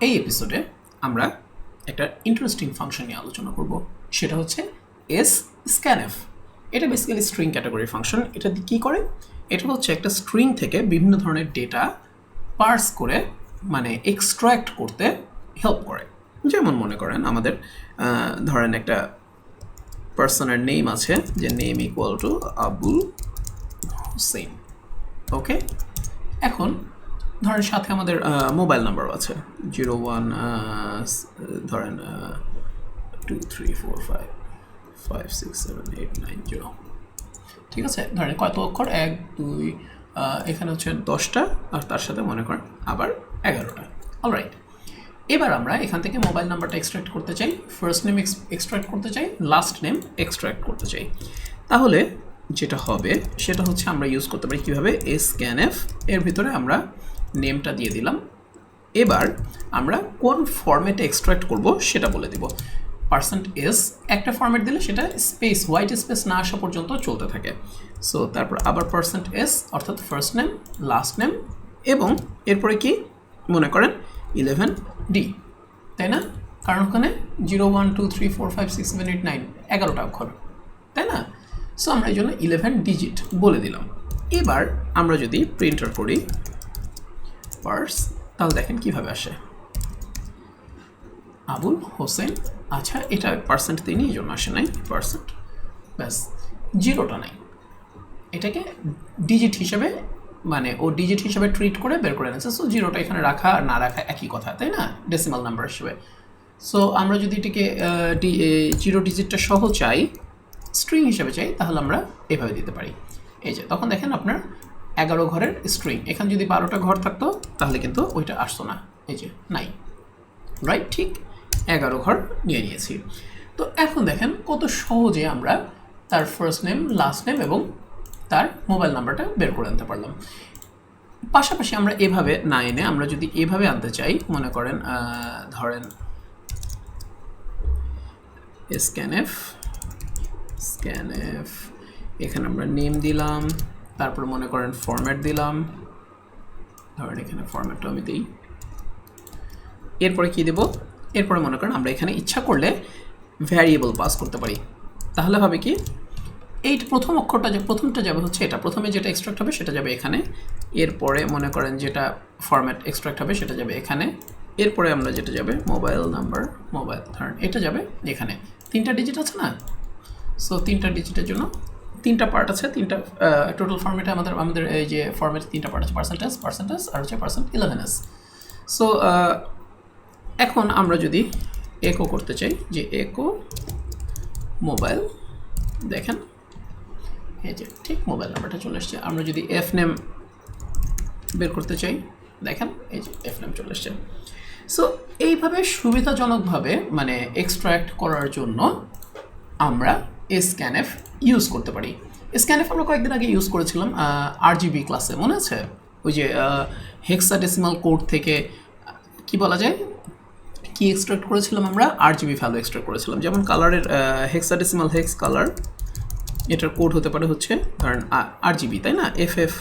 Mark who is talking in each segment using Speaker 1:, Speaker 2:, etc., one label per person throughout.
Speaker 1: এই এপিসোডে আমরা একটা ইন্টারেস্টিং ফাংশন নিয়ে আলোচনা করব, সেটা হচ্ছে scanf। এটা বেসিক্যালি স্ট্রিং ক্যাটাগরি ফাংশন। এটা কী করে? এটা হচ্ছে একটা স্ট্রিং থেকে বিভিন্ন ধরনের ডেটা পার্স করে মানে এক্সট্র্যাক্ট করতে হেল্প করে। যেমন মনে করেন আমাদের ধরেন একটা পার্সনের নেম আছে, যে name equal to Abul Hossain. Okay, এখন ধরেন সাথে আমাদের মোবাইল নাম্বার আছে 01 ধরেন 234556789 ঠিক আছে। ধরেন কত অক্ষর, 1 2 এখানে হচ্ছে 10টা, আর তার সাথে মনে করেন আবার 11টা। অলরাইট, এবার আমরা এখান থেকে মোবাইল নাম্বারটা এক্সট্র্যাক্ট করতে চাই, ফার্স্ট নেম এক্সট্র্যাক্ট করতে চাই, লাস্ট নেম এক্সট্র্যাক্ট করতে চাই। তাহলে যেটা হবে সেটা হচ্ছে আমরা ইউজ করতে পারি কীভাবে, scanf এর ভিতরে আমরা নেমটা দিয়ে দিলাম। এবার আমরা কোন ফরম্যাটে এক্সট্র্যাক্ট করব সেটা বলে দিব। %s একটা ফরম্যাট দিলে সেটা স্পেস, হোয়াইট স্পেস না আসা পর্যন্ত চলতে থাকে। সো তারপর আবার %s অর্থাৎ ফার্স্ট নেম, লাস্ট নেম, এবং এরপরে কি মনে করেন 11d, তাই না? কারণ ওখানে 0 1 2 3 4 5 6 7 8 9 11টা অক্ষর, তাই না? সো আমরা এই জন্য 11 ডিজিট বলে দিলাম। এবার আমরা যদি প্রিন্টার করি পার্স, তাহলে দেখেন কিভাবে আসে, আবুল হোসেন। আচ্ছা, এটা পার্সেন্ট দিনই এই জন্য আসে নাই পার্সেন্ট, ব্যাস, জিরোটা নাই। এটাকে ডিজিট হিসেবে মানে ও ডিজিট হিসেবে ট্রিট করে বের করে এনেছে। সো জিরোটা এখানে রাখা আর না রাখা একই কথা, তাই না? ডেসিমাল নাম্বার হিসেবে। সো আমরা যদি এটাকে জিরো ডিজিটটা সহ চাই, স্ট্রিং হিসেবে চাই, তাহলে আমরা এভাবে দিতে পারি। এই যে তখন দেখেন আপনার 11 ঘরের স্ট্রিং। এখানে যদি 12টা ঘর থাকতো তাহলে কিন্তু ওইটা আসতো না, এই যে নাই, রাইট? ঠিক 11 ঘর নিয়ে নিয়েছি। তো এখন দেখেন কত সহজে আমরা তার ফার্স্ট নেম, লাস্ট নেম এবং তার মোবাইল নাম্বারটা বের করে আনতে পারলাম। পাশাপাশি আমরা এভাবে না এনে আমরা যদি এভাবে আনতে চাই, মনে করেন ধরেন scanf, এখানে আমরা নেম দিলাম, তারপর মনে করেন ফরম্যাট দিলাম, ধরেন এখানে ফরম্যাটটা আমি দিই। এরপরে কি দেব? এরপরে মনে করেন আমরা এখানে ইচ্ছা করলে ভ্যারিয়েবল পাস করতে পারি। তাহলে হবে কি, এই প্রথম অক্ষরটা যে প্রথমটা যাবে হচ্ছে এটা, প্রথমে যেটা এক্সট্রাক্ট হবে সেটা যাবে এখানে, এরপরে মনে করেন যেটা ফরম্যাট এক্সট্রাক্ট হবে সেটা যাবে এখানে, এরপরে আমরা যেটা যাবে মোবাইল নাম্বার, মোবাইল ধরেন এটা যাবে এখানে। 3টা ডিজিট আছে না? সো 3টা ডিজিটের জন্য 3টা পার্ট আছে, 3টা টোটাল ফরম্যাটে আমাদের এই যে ফরম্যাট 3টা পার্ট আছে, পার্সেন্টেজ আর হচ্ছে %11s। সো এখন আমরা যদি একো করতে চাই, যে একো মোবাইল, দেখেন এই যে ঠিক মোবাইল নাম্বারটা চলে আসছে। আমরা যদি এফ নেম বের করতে চাই, দেখেন এই যে এফ নেম চলে আসছে। সো এইভাবে সুবিধাজনকভাবে মানে এক্সট্র্যাক্ট করার জন্য আমরা scanf ইউজ করতে পারি। scanf আমরা কয়েকদিন আগে ইউজ করেছিলাম আরজিবি ক্লাসে, মনে আছে? ওই যে হেক্সাডেসিমাল কোড থেকে কি বলা যায়, কি এক্সট্রাক্ট করেছিলাম আমরা? আরজিবি ভ্যালু এক্সট্রাক্ট করেছিলাম। যেমন কালারের হেক্সাডেসিমাল হেক্স কালার, এটার কোড হতে পারে হচ্ছে ধরেন আরজিবি, তাই না? FF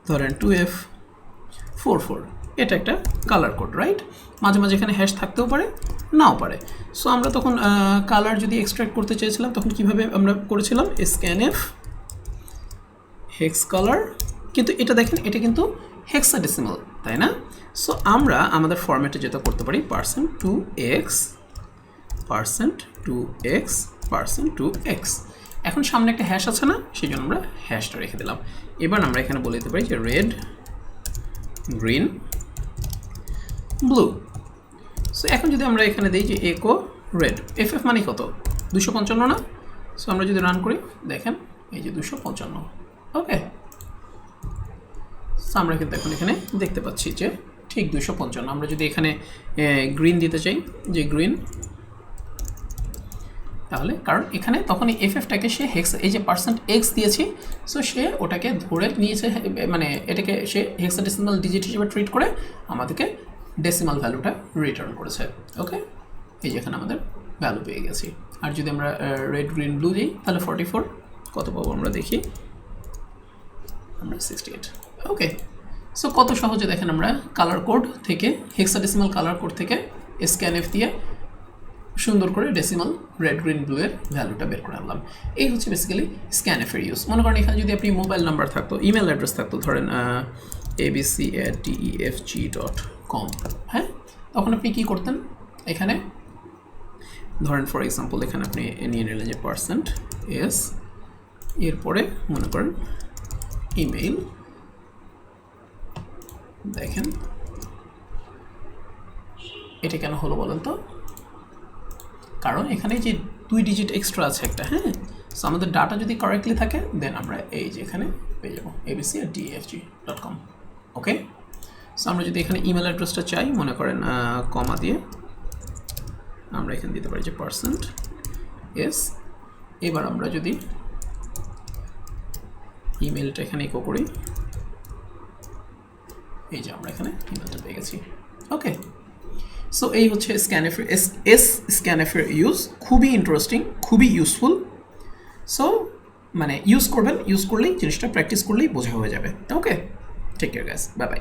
Speaker 1: ধরেন 2F44, এটা একটা কালার কোড, রাইট? মাঝে মাঝে এখানে হ্যাশ থাকতেও পারে, নাও পারে। সো আমরা তখন কালার যদি এক্সট্রাক্ট করতে চেয়েছিলাম তখন কিভাবে আমরা করেছিলাম, scanf হেক্স কালার। কিন্তু এটা দেখেন এটা কিন্তু হেক্সাডেসিমাল, তাই না? সো আমরা আমাদের ফরম্যাটে যেটা করতে পারি, %2x এখন সামনে একটা হ্যাশ আছে না, সেই জন্য আমরা হ্যাশটা রেখে দিলাম। এবার আমরা এখানে বলে দিতে পারি যে রেড, গ্রিন, ব্লু। সো এখন যদি আমরা এখানে দিই যে একো রেড, FF মানে কত, 255 না? সো আমরা যদি রান করি, দেখেন এই যে 255। ওকে, সো আমরা কিন্তু এখন এখানে দেখতে পাচ্ছি যে ঠিক 255। আমরা যদি এখানে গ্রিন দিতে চাই, যে গ্রিন, তাহলে কারণ এখানে তখন এই FFটাকে সে হেক্স, এই যে %x দিয়েছি, সো সে ওটাকে ধরে নিয়েছে, মানে এটাকে সে হেক্সাডেসিমাল ডিজিট হিসেবে ট্রিট করে আমাদেরকে ডেসিমাল ভ্যালুটা রিটার্ন করেছে। ওকে, এই যে এখানে আমাদের ভ্যালু পেয়ে গেছি। আর যদি আমরা রেড, গ্রিন, ব্লু দিই, তাহলে 44 কত পাবো আমরা দেখি, আমরা 68। ওকে, সো কত সহজে দেখেন আমরা কালার কোড থেকে হেক্সাডেসিমাল কালার কোড থেকে স্ক্যানএফ দিয়ে সুন্দর করে ডেসিমাল রেড গ্রিন ব্লু এর ভ্যালুটা বের করে আনলাম। এই হচ্ছে বেসিক্যালি স্ক্যানএফের ইউজ। মনে করেন এখানে যদি আপনি মোবাইল নাম্বার থাকতো, ইমেল অ্যাড্রেস থাকতো, ধরেন abc@defg.com, হ্যাঁ, তখন আপনি কী করতেন, এখানে ধরেন ফর এক্সাম্পল এখানে আপনি নিয়ে নিলেন যে পার্সেন্ট এস, এরপরে মনে করেন ইমেইল। দেখেন এটা কেন হলো বলেন তো, কারণ এখানে যে 2 ডিজিট এক্সট্রা আছে একটা, হ্যাঁ। সো আমাদের ডাটা যদি কারেক্টলি থাকে দেন আমরা এই যে এখানে পেয়ে যাবো abc@defg.com। ওকে, সো আমরা যদি এখানে ইমেল অ্যাড্রেসটা চাই, মনে করেন কমা দিয়ে আমরা এখানে দিতে পারি যে পার্সেন্ট এস। এবার আমরা যদি ইমেলটা এখানে ইকো করি, এই যে আমরা এখানে ইমেলটা পেয়ে গেছি। ওকে, সো এই হচ্ছে স্ক্যানএফের স্ক্যানএফের ইউজ। খুবই ইন্টারেস্টিং, খুবই ইউজফুল। সো মানে ইউজ করবেন, ইউজ করলেই জিনিসটা প্র্যাকটিস করলেই বোঝা হয়ে যাবে। Okay, take care guys, bye by.